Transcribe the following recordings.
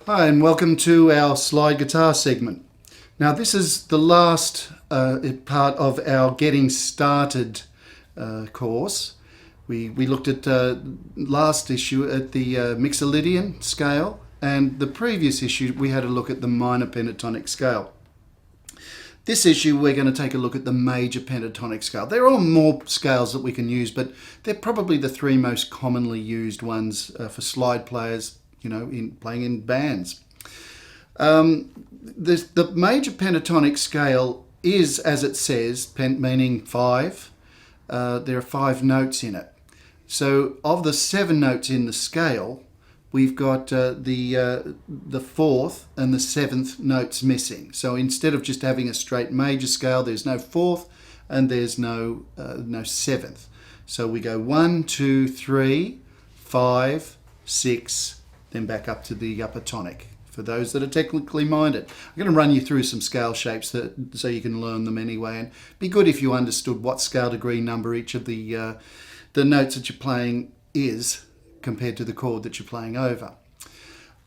Hi and welcome to our slide guitar segment. Now this is the last part of our getting started course. We looked at last issue at the Mixolydian scale, and the previous issue we had a look at the minor pentatonic scale. This issue we're going to take a look at the major pentatonic scale. There are more scales that we can use, but they're probably the three most commonly used ones for slide players, in playing in bands. The major pentatonic scale is, as it says, meaning five. There are 5 notes in it. So of the 7 notes in the scale, we've got the 4th and the 7th notes missing. So instead of just having a straight major scale, there's no 4th and there's no 7th. So we go 1, 2, 3, 5, 6, then back up to the upper tonic. For those that are technically minded, I'm going to run you through some scale shapes so you can learn them anyway. And it'd be good if you understood what scale degree number each of the notes that you're playing is compared to the chord that you're playing over.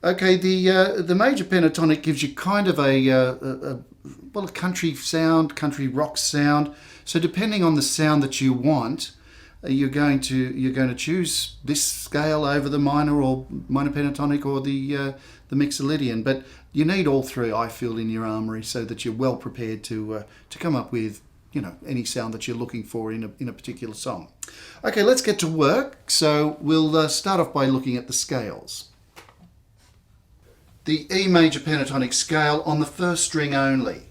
Okay, the major pentatonic gives you kind of a country sound, country rock sound. So depending on the sound that you want, you're going to choose this scale over the minor pentatonic or the Mixolydian. But you need all three, I feel, in your armory so that you're well prepared to come up with any sound that you're looking for in a particular song. Okay, let's get to work. So we'll start off by looking at the scales. The E major pentatonic scale on the first string only.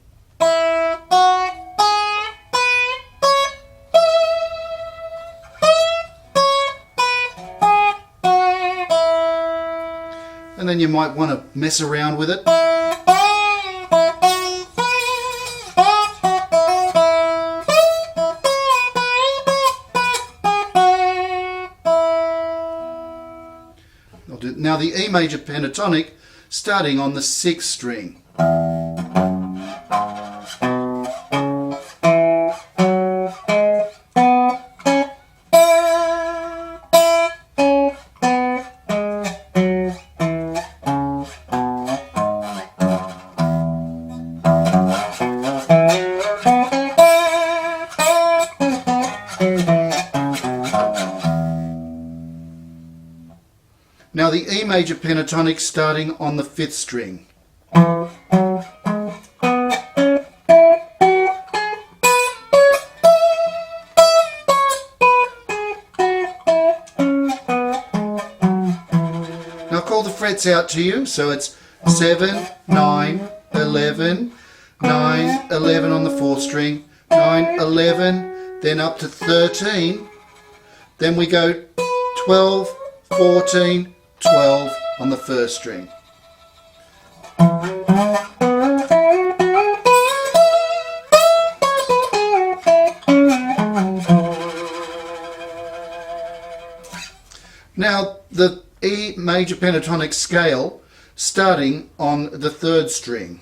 And then you might want to mess around with it. Now the E major pentatonic starting on the 6th string. Now the E major pentatonic starting on the 5th string. Now call the frets out to you, so it's 7, 9, 11, 9, 11 on the 4th string, 9, 11, then up to 13, then we go 12, 14, 12 on the 1st string. Now the E major pentatonic scale starting on the 3rd string.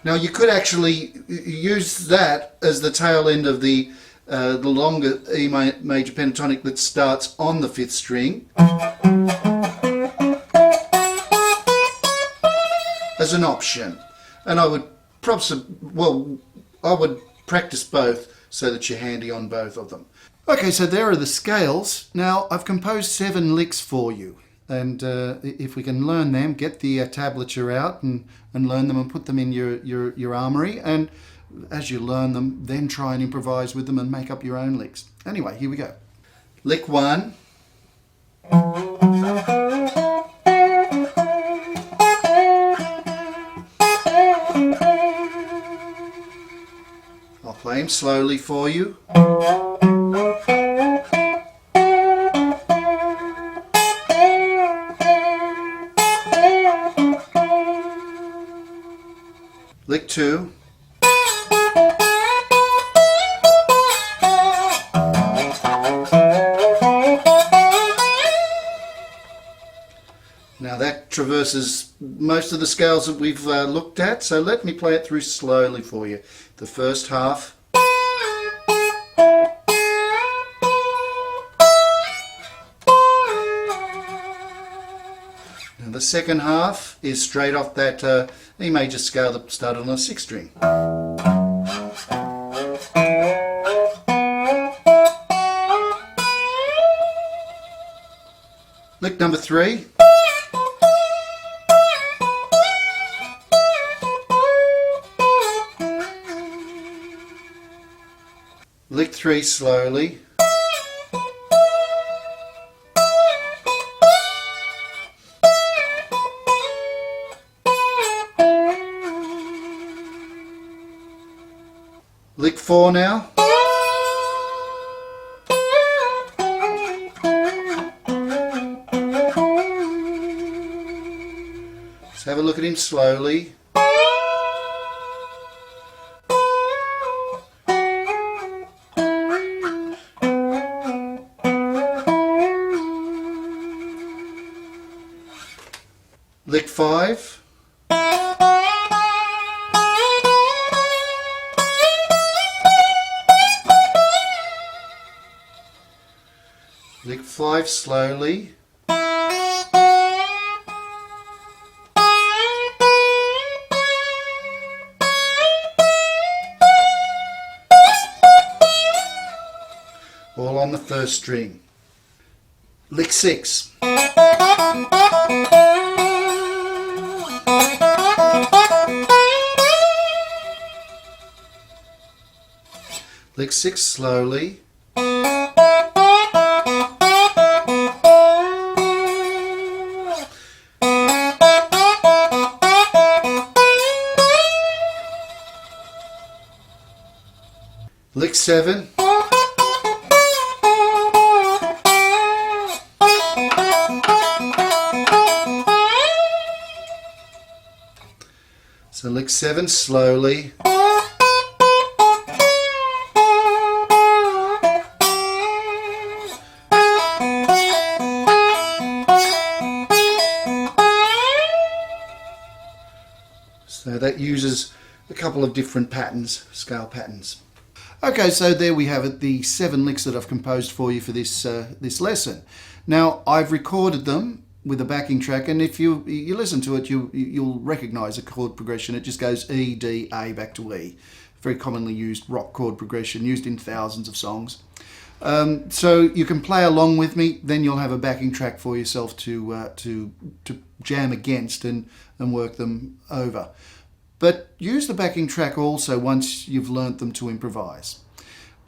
Now you could actually use that as the tail end of the longer E major pentatonic that starts on the 5th string as an option. And I would practice both so that you're handy on both of them. Okay, so there are the scales. Now I've composed 7 licks for you. And if we can learn them, get the tablature out and learn them and put them in your armory. And as you learn them, then try and improvise with them and make up your own licks. Anyway, here we go. Lick 1. I'll play them slowly for you. Lick 2. Now that traverses most of the scales that we've looked at, so let me play it through slowly for you. The first half. the second half is straight off that E major scale that started on a 6th string. Lick number 3. Lick 3 slowly. Lick 4 now. Let's have a look at him slowly. Lick 5. Lick 5 slowly. All on the 1st string. Lick 6. Lick 6 slowly. Lick 7. So lick 7 slowly. So that uses a couple of different patterns, scale patterns. Okay, so there we have it, the 7 licks that I've composed for you for this this lesson. Now I've recorded them with a backing track, and if you listen to it, you'll recognise a chord progression. It just goes E, D, A back to E. Very commonly used rock chord progression, used in thousands of songs. So you can play along with me. Then you'll have a backing track for yourself to jam against and work them over. But use the backing track also once you've learnt them to improvise.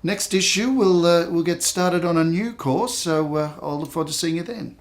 Next issue, we'll get started on a new course, so I'll look forward to seeing you then.